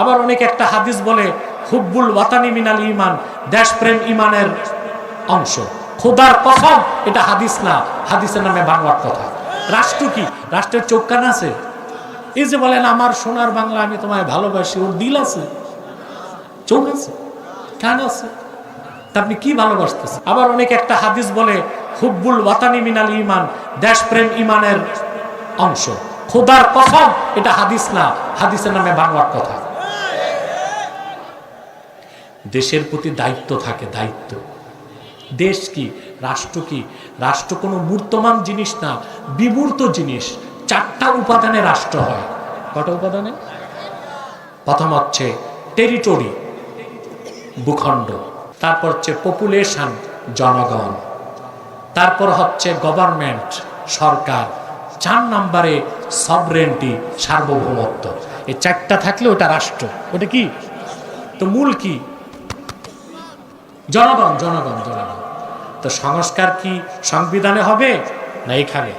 আবার অনেক একটা হাদিস বলে হুব্বুল ওয়াতানি মিনাল ঈমান, দেশপ্রেম ঈমানের অংশ। খোদার কসম, এটা হাদিস না, হাদিসের নামে বাংলার কথা। রাষ্ট্র কি? রাষ্ট্রের চোখ কান আছে? এই যে বলেন আমার সোনার বাংলা, আমি তোমায় ভালোবাসি, ওর দিল আছে, চোখ আছে, কান আছে, তা আপনি কি ভালোবাসতেছেন? আবার অনেক একটা হাদিস বলে হুব্বুল ওয়াতানি মিনাল ঈমান, দেশপ্রেম ঈমানের অংশ। খোদার কসম, এটা হাদিস না, হাদিসের নামে বাংলার কথা। দেশের প্রতি দায়িত্ব থাকে, দায়িত্ব। দেশ কি? রাষ্ট্র কি? রাষ্ট্র কোনো মূর্তমান জিনিস না, বিমূর্ত জিনিস। 4টা উপাদানে রাষ্ট্র হয়। কটা উপাদানে? প্রথম হচ্ছে টেরিটরি, ভূখণ্ড। তারপর হচ্ছে পপুলেশন, জনগণ। তারপর হচ্ছে গভর্নমেন্ট, সরকার। 4 নম্বরে সভরেন্টি, সার্বভৌমত্ব। এই 4টা থাকলে ওটা রাষ্ট্র। ওটা কি? তো মূল কি? জনগণ, জনগণ, জনগণ। তো সংস্কার কি সংবিধানে হবে না এখানে?